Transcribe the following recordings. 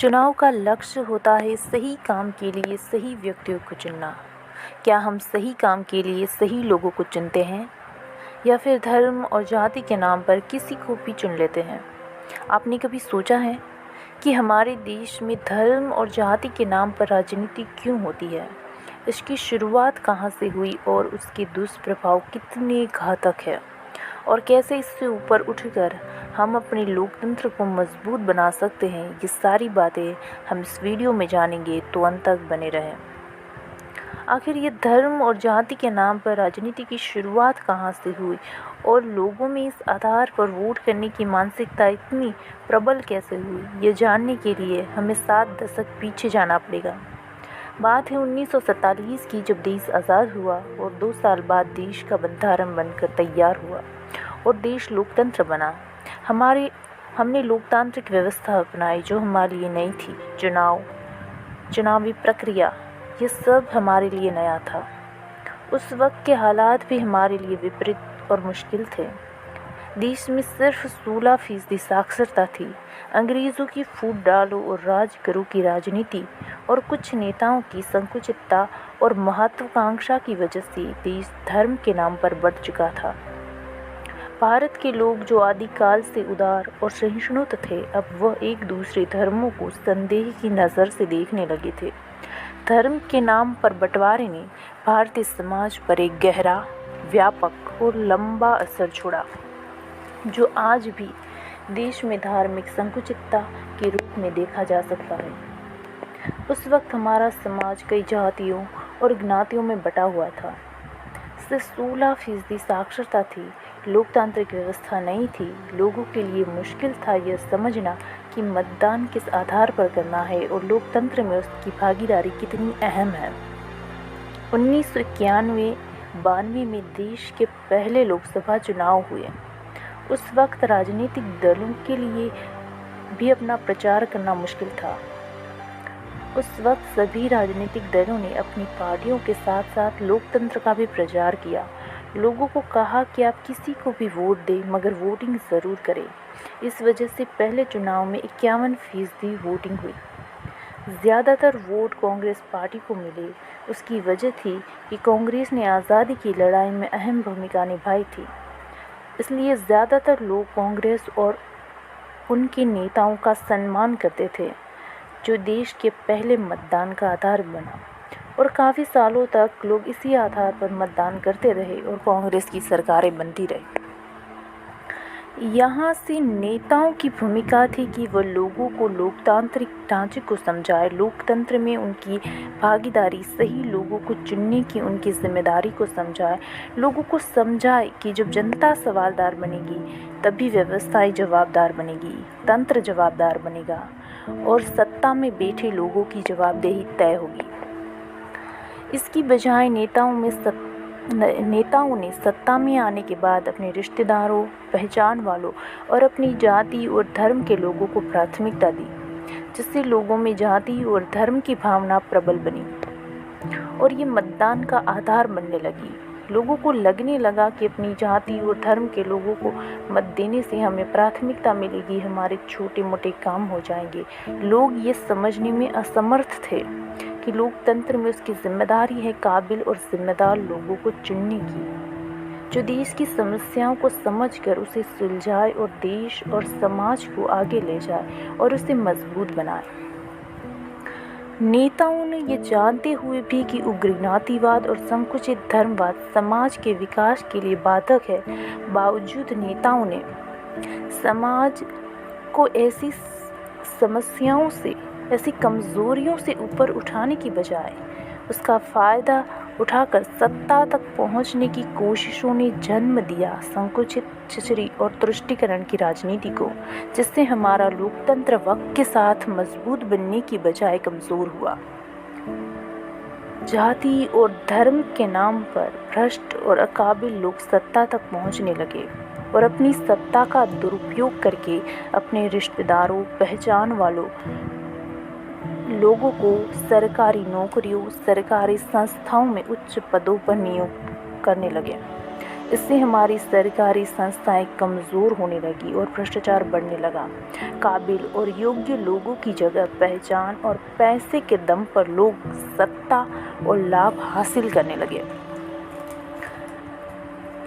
चुनाव का लक्ष्य होता है सही काम के लिए सही व्यक्तियों को चुनना। क्या हम सही काम के लिए सही लोगों को चुनते हैं या फिर धर्म और जाति के नाम पर किसी को भी चुन लेते हैं? आपने कभी सोचा है कि हमारे देश में धर्म और जाति के नाम पर राजनीति क्यों होती है? इसकी शुरुआत कहाँ से हुई और उसके दुष्प्रभाव कितने घातक है? और कैसे इससे ऊपर उठकर हम अपने लोकतंत्र को मजबूत बना सकते हैं, ये सारी बातें हम इस वीडियो में जानेंगे, तो अंत तक बने रहें। आखिर ये धर्म और जाति के नाम पर राजनीति की शुरुआत कहाँ से हुई और लोगों में इस आधार पर वोट करने की मानसिकता इतनी प्रबल कैसे हुई, ये जानने के लिए हमें 7 दशक पीछे जाना पड़ेगा। बात है 1947 की, जब देश आज़ाद हुआ और 2 साल बाद देश का बंधारण बनकर तैयार हुआ और देश लोकतंत्र बना। हमने लोकतांत्रिक व्यवस्था अपनाई जो हमारे लिए नई थी। चुनावी प्रक्रिया, ये सब हमारे लिए नया था। उस वक्त के हालात भी हमारे लिए विपरीत और मुश्किल थे। देश में सिर्फ 16% साक्षरता थी। अंग्रेज़ों की फूट डालो और राज करो की राजनीति और कुछ नेताओं की संकुचितता और महत्वाकांक्षा की वजह से देश धर्म के नाम पर बढ़ चुका था। भारत के लोग जो आदिकाल से उदार और सहिष्णु थे, अब वह एक दूसरे धर्मों को संदेह की नज़र से देखने लगे थे। धर्म के नाम पर बंटवारे ने भारतीय समाज पर एक गहरा, व्यापक और लंबा असर छोड़ा, जो आज भी देश में धार्मिक संकुचितता के रूप में देखा जा सकता है। उस वक्त हमारा समाज कई जातियों और ज्ञातियों में बटा हुआ था। सिर्फ 16% साक्षरता थी। लोकतांत्रिक व्यवस्था नहीं थी। लोगों के लिए मुश्किल था यह समझना कि मतदान किस आधार पर करना है और लोकतंत्र में उसकी भागीदारी कितनी अहम है। 1991-92 में देश के पहले लोकसभा चुनाव हुए। उस वक्त राजनीतिक दलों के लिए भी अपना प्रचार करना मुश्किल था। उस वक्त सभी राजनीतिक दलों ने अपनी पार्टियों के साथ साथ लोकतंत्र का भी प्रचार किया। लोगों को कहा कि आप किसी को भी वोट दें, मगर वोटिंग ज़रूर करें। इस वजह से पहले चुनाव में 51% वोटिंग हुई। ज़्यादातर वोट कांग्रेस पार्टी को मिले। उसकी वजह थी कि कांग्रेस ने आज़ादी की लड़ाई में अहम भूमिका निभाई थी। इसलिए ज़्यादातर लोग कांग्रेस और उनके नेताओं का सम्मान करते थे, जो देश के पहले मतदान का आधार बना। और काफ़ी सालों तक लोग इसी आधार पर मतदान करते रहे और कांग्रेस की सरकारें बनती रही। यहाँ से नेताओं की भूमिका थी कि वह लोगों को लोकतांत्रिक ढांचे को समझाए, लोकतंत्र में उनकी भागीदारी, सही लोगों को चुनने की उनकी जिम्मेदारी को समझाए, लोगों को समझाए कि जब जनता सवालदार बनेगी तभी व्यवस्थाएं जवाबदार बनेगी, तंत्र जवाबदार बनेगा और सत्ता में बैठे लोगों की जवाबदेही तय होगी। इसकी बजाय नेताओं ने सत्ता में आने के बाद अपने रिश्तेदारों, पहचान वालों और अपनी जाति और धर्म के लोगों को प्राथमिकता दी, जिससे लोगों में जाति और धर्म की भावना प्रबल बनी और ये मतदान का आधार बनने लगी। लोगों को लगने लगा कि अपनी जाति और धर्म के लोगों को मत देने से हमें प्राथमिकता मिलेगी, हमारे छोटे मोटे काम हो जाएंगे। लोग ये समझने में असमर्थ थे कि लोकतंत्र में उसकी जिम्मेदारी है काबिल और जिम्मेदार लोगों को चुनने की, जो देश की समस्याओं को समझकर उसे सुलझाए और देश और समाज को आगे ले जाए और उसे मजबूत बनाए। नेताओं ने ये जानते हुए भी कि उग्रवादिवाद और संकुचित धर्मवाद समाज के विकास के लिए बाधक है, बावजूद नेताओं ने समाज को ऐसी समस्याओं से, ऐसी कमज़ोरियों से ऊपर उठाने की बजाय उसका फ़ायदा उठाकर सत्ता तक पहुंचने की कोशिशों ने जन्म दिया संकुचित, छिछरी और तुष्टीकरण की राजनीति को, जिससे हमारा लोकतंत्र वक्त के साथ मजबूत बनने की बजाय कमज़ोर हुआ। जाति और धर्म के नाम पर भ्रष्ट और अकाबिल लोग सत्ता तक पहुंचने लगे और अपनी सत्ता का दुरुपयोग करके अपने रिश्तेदारों, पहचान वालों लोगों को सरकारी नौकरियों, सरकारी संस्थाओं में उच्च पदों पर नियुक्त करने लगे। इससे हमारी सरकारी संस्थाएं कमज़ोर होने लगी और भ्रष्टाचार बढ़ने लगा। काबिल और योग्य लोगों की जगह पहचान और पैसे के दम पर लोग सत्ता और लाभ हासिल करने लगे।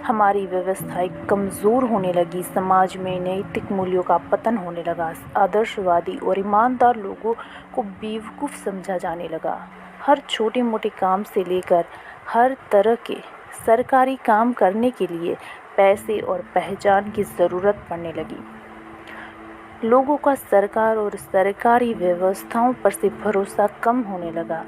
हमारी व्यवस्थाएं कमज़ोर होने लगी, समाज में नैतिक मूल्यों का पतन होने लगा, आदर्शवादी और ईमानदार लोगों को बेवकूफ़ समझा जाने लगा। हर छोटे मोटे काम से लेकर हर तरह के सरकारी काम करने के लिए पैसे और पहचान की ज़रूरत पड़ने लगी। लोगों का सरकार और सरकारी व्यवस्थाओं पर से भरोसा कम होने लगा।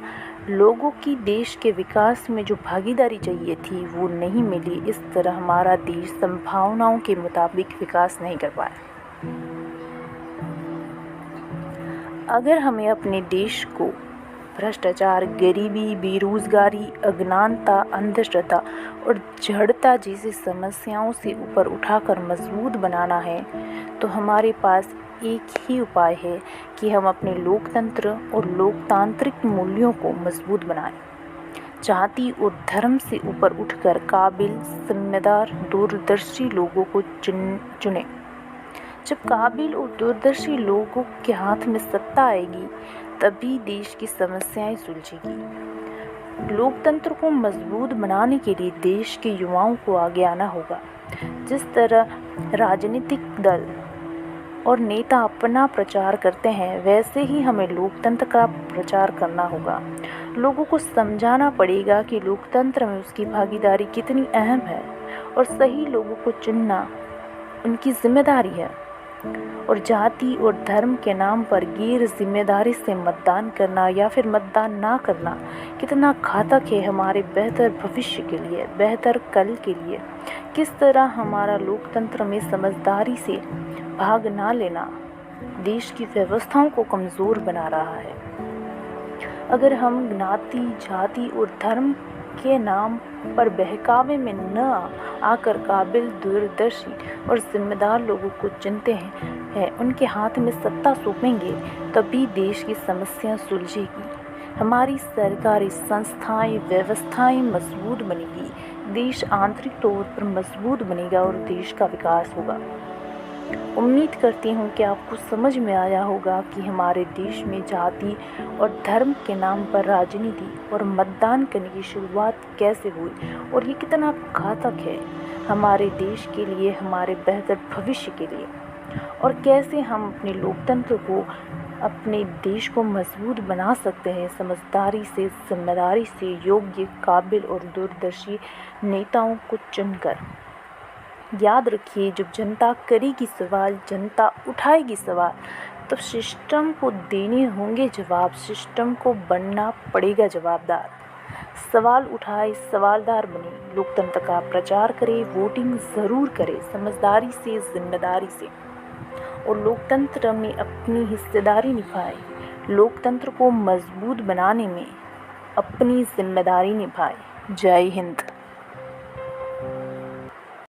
लोगों की देश के विकास में जो भागीदारी चाहिए थी वो नहीं मिली। इस तरह हमारा देश संभावनाओं के मुताबिक विकास नहीं कर पाया। अगर हमें अपने देश को भ्रष्टाचार, गरीबी, बेरोजगारी, अज्ञानता, अंधश्रद्धा और जड़ता जैसी समस्याओं से ऊपर उठाकर मजबूत बनाना है तो हमारे पास एक ही उपाय है कि हम अपने लोकतंत्र और लोकतांत्रिक मूल्यों को मजबूत बनाएं। जाति और धर्म से ऊपर उठकर काबिल, जिम्मेदार, दूरदर्शी लोगों को चुनें। जब काबिल और दूरदर्शी लोगों के हाथ में सत्ता आएगी तभी देश की समस्याएं सुलझेगी। लोकतंत्र को मजबूत बनाने के लिए देश के युवाओं को आगे आना होगा। जिस तरह राजनीतिक दल और नेता अपना प्रचार करते हैं वैसे ही हमें लोकतंत्र का प्रचार करना होगा। लोगों को समझाना पड़ेगा कि लोकतंत्र में उसकी भागीदारी कितनी अहम है और सही लोगों को चुनना उनकी जिम्मेदारी है। और जाति और धर्म के नाम पर गैर जिम्मेदारी से मतदान करना या फिर मतदान ना करना कितना घातक है हमारे बेहतर भविष्य के लिए, बेहतर कल के लिए। किस तरह हमारा लोकतंत्र में समझदारी से भाग ना लेना देश की व्यवस्थाओं को कमज़ोर बना रहा है। अगर हम ज्ञाति, जाति और धर्म के नाम पर बहकावे में न आकर काबिल, दूरदर्शी और जिम्मेदार लोगों को चुनते हैं, उनके हाथ में सत्ता सौंपेंगे तभी देश की समस्या सुलझेगी। हमारी सरकारी संस्थाएं, व्यवस्थाएं मजबूत बनेगी, देश आंतरिक तौर पर मजबूत बनेगा और देश का विकास होगा। उम्मीद करती हूँ कि आपको समझ में आया होगा कि हमारे देश में जाति और धर्म के नाम पर राजनीति और मतदान करने की शुरुआत कैसे हुई और ये कितना घातक है हमारे देश के लिए, हमारे बेहतर भविष्य के लिए, और कैसे हम अपने लोकतंत्र को, अपने देश को मजबूत बना सकते हैं समझदारी से, जिम्मेदारी से, योग्य, काबिल और दूरदर्शी नेताओं को चुनकर। याद रखिए, जब जनता करेगी सवाल, जनता उठाएगी सवाल, तो सिस्टम को देने होंगे जवाब, सिस्टम को बनना पड़ेगा जवाबदार। सवाल उठाए, सवालदार बने, लोकतंत्र का प्रचार करें, वोटिंग ज़रूर करें समझदारी से, जिम्मेदारी से, और लोकतंत्र में अपनी हिस्सेदारी निभाए। लोकतंत्र को मजबूत बनाने में अपनी जिम्मेदारी निभाए। जय हिंद।